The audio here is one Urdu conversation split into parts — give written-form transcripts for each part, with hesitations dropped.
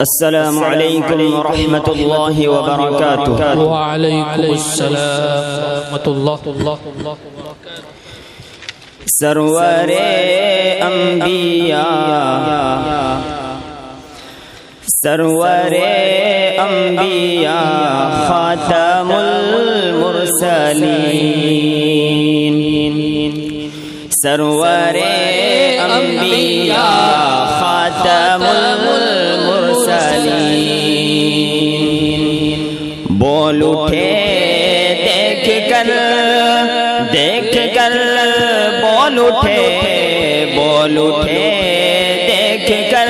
السلام علیکم ورحمۃ اللہ وبرکاتہ۔ وعلیکم السلام ورحمۃ اللہ وبرکاتہ۔ سرور انبیاء، سرور انبیاء خاتم المرسلین، سرور انبیاء خاتم المرسلین، بول اٹھے دیکھ کر بول اٹھے دیکھ کر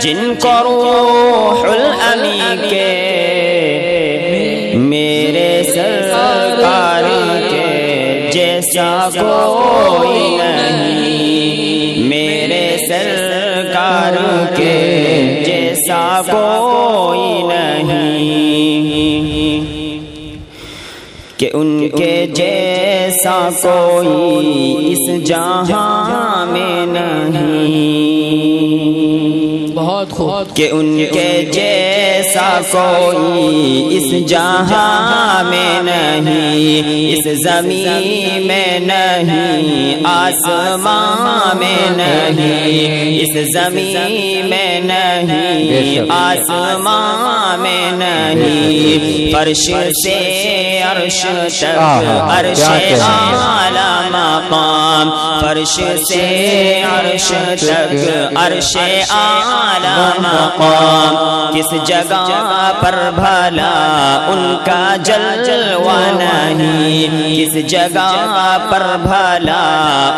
جن کو روح الامین کے، میرے سرکار کے جیسا کوئی نہیں، میرے سرکار کے جیسا کوئی نہیں، کہ ان کے جیسا کوئی اس جہاں میں نہیں، بہت خوب، کہ ان کے جیسا کوئی اس جہاں میں نہیں، اس زمین میں نہیں، آسمان میں نہیں، اس زمین میں نہیں، آسمان میں نہیں، فرش سے عرش تک، عرش اعلی مقام، فرش سے عرش تک، عرش اعلی مقام، کس جگہ پر بھلا ان کا جلوہ نہیں، کس جگہ پر بھلا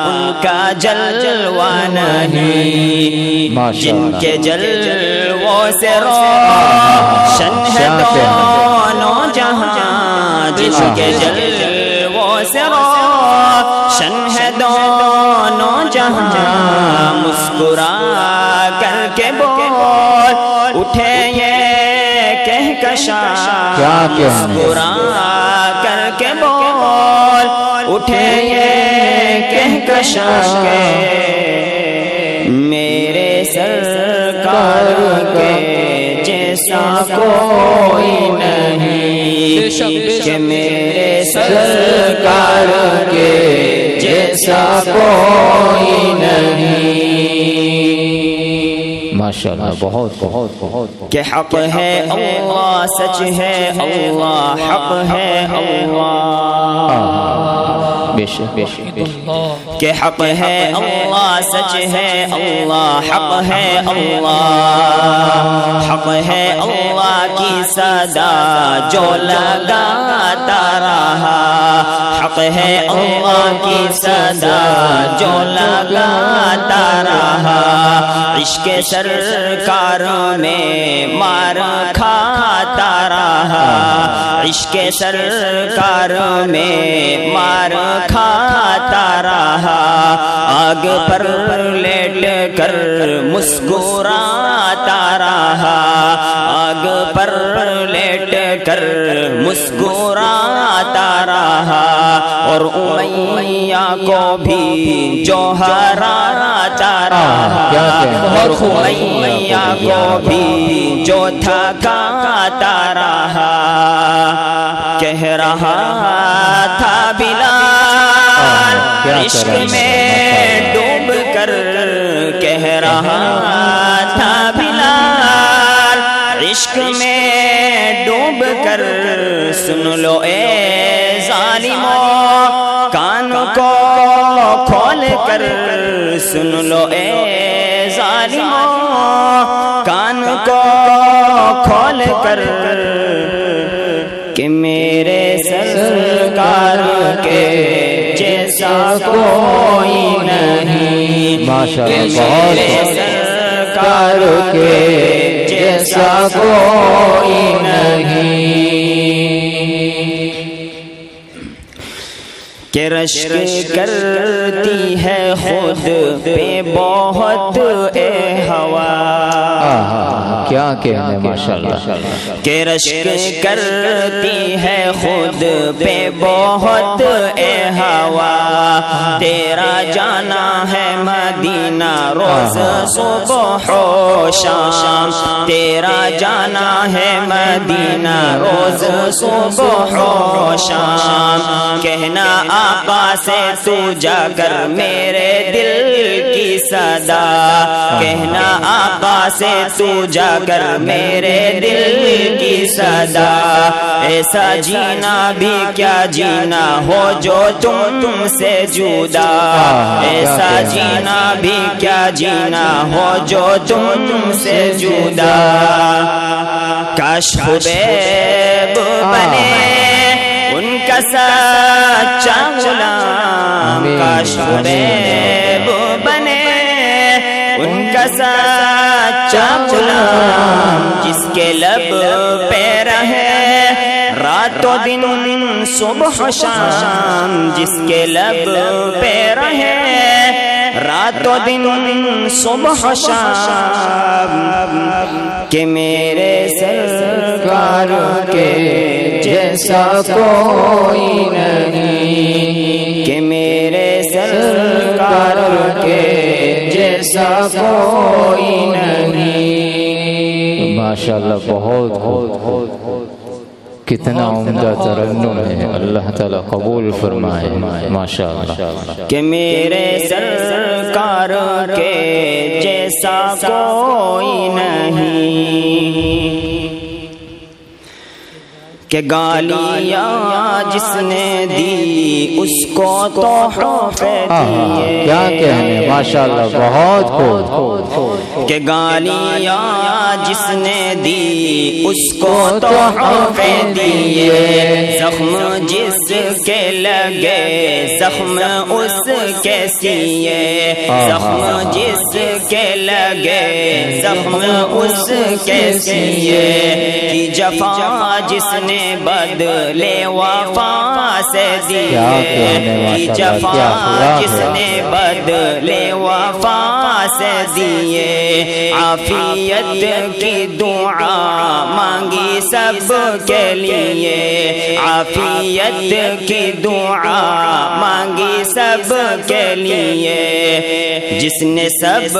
ان کا جلوہ نہیں، جن کے جلووں سے روشن ہے دونوں جہاں، جن کے جلووں سے روشن ہے دونوں جہاں، مسکرا کر کے بول اٹھے یہ کہکشاں، مسکرا کر کے بول اٹھے یہ کہکشاں، میرے سرکار کے جیسا کوئی نہیں، کہ میرے سرکار کے جیسا کوئی نہیں۔ ماشاءاللہ، بہت بہت بہت، کہ حق ہے اللہ، سچ ہے اللہ، حق ہے اللہ، بے شک بے شک بے شک، کہ حق ہے اللہ، سچ ہے اللہ، حق ہے اللہ، حق ہے اللہ کی صدا جو لگاتا رہا، حق ہے اللہ کی صدا جو لگاتا رہا، عشق سرکار میں مار کھاتا رہا، عشق سرکار میں مار کھاتا رہا، آگ پر لیٹ کر مسکراتا رہا، آگ پر لیٹ کر مسکراتا رہا، اور امیہ کو بھی جو ہراتا رہا، اور امیہ کو بھی جو تھکاتا رہا، کہہ رہا تھا بلال عشق میں ڈوب کر، کہہ رہا تھا بلال عشق میں ڈوب کر، سن لو اے ظالموں کان کو کھول کر، سن لو اے ظالموں کان کو کھول کر، کہ میرے سرکار کے جیسا کوئی نہیں، ماشاءاللہ میرے سرکار کے جیسا کوئی نہیں، کہ رشک کرتی ہے خود پہ بہت اے ہوا، کیا کہنے ماشاءاللہ، کہ رشک کرتی ہے خود پہ بہت اے ہوا، تیرا جانا ہے مدینہ روز صبح و شام، تیرا جانا ہے مدینہ روز صبح و شام، کہنا آقا سے تو جا کر میرے دل کی صدا، کہنا آقا سے تو جا کر میرے دل کی صدا، ایسا جینا بھی کیا جینا ہو جو تم سے جدا، ایسا جینا بھی کیا جینا ہو جو تم سے جدا، کاش حبیب بنے ان کا سچا غلام، کاش حبیب بنے ان کا سچا غلام، جس کے لب پہ رہے رات و دن صبح و شام، جس کے لب پہ رہے رات و دن صبح و شام، کہ میرے سرکار کے جیسا کوئی نہیں، کہ میرے سرکار کے جیسا کوئی نہیں، ماشاءاللہ بہت کتنا عمدہ ترنم ہے، اللہ تعالیٰ قبول فرمائے ماشاءاللہ، کہ میرے سرکار کے جیسا کوئی نہیں، کہ گالیاں جس نے دی اس کو تحفے دیے، کیا کہنے ماشاءاللہ بہت خوب، کہ گالیاں جس نے دی اس کو تحفے دیے، زخم جس کے لگے زخم اس کے سیے، زخم جس کے لگے زخم اس کے سیے، کی جفا جس نے بدلے وفا سے دیے، کی جفا جس نے بدلے وفا سے دیے، عافیت کی دعا مانگی سب کے لیے، عافیت کی دعا مانگی سب کے لیے، جس نے سب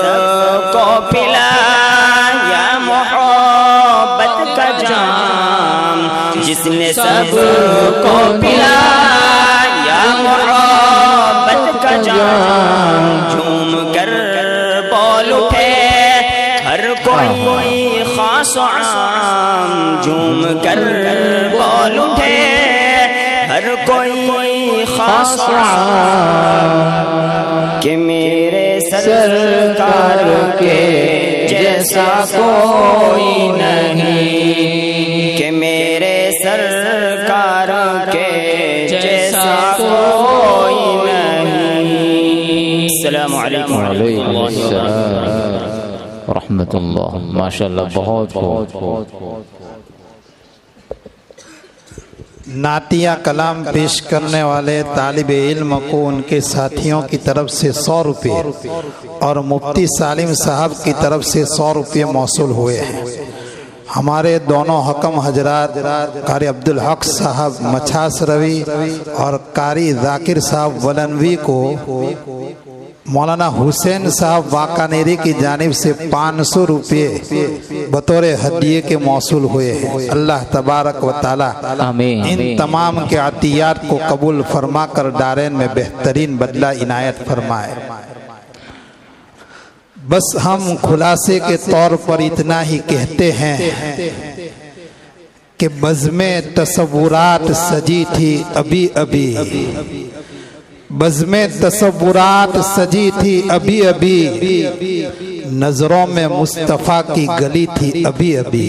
کو پلایا محبت کا جام، جس نے سب کو پلایا محبت کا جام، جھوم کر بول اٹھے ہر کوئی خاص و عام، جھوم کر بول اٹھے ہر کوئی خاص و عام، کہ میرے سرکار کے جیسا کوئی نہیں، کہ میرے سرکار کے جیسا کوئی نہیں۔ السلام علیکم وعلیکم السلام رحمت اللہ، ماشاءاللہ بہت نعتیہ کلام پیش کرنے والے طالب علم کو ان کے ساتھیوں کی طرف سے 100 روپے اور مفتی سالم صاحب کی طرف سے 100 روپے موصول ہوئے ہیں۔ ہمارے دونوں حکم حضرات قاری عبدالحق صاحب مچھاس روی اور قاری ذاکر صاحب ولنوی کو مولانا حسین صاحب واقانیری کی جانب سے 500 روپے بطور ہدیے کے موصول ہوئے ہیں۔ اللہ تبارک و تعالی ان تمام کے عطیات کو قبول فرما کر دارین میں بہترین بدلہ عنایت فرمائے۔ بس ہم خلاصے کے طور پر اتنا ہی کہتے ہیں کہ بزم تصورات سجی تھی ابھی ابھی، بزم تصورات سجی تھی ابھی ابھی، نظروں میں مصطفیٰ کی گلی تھی ابھی ابھی،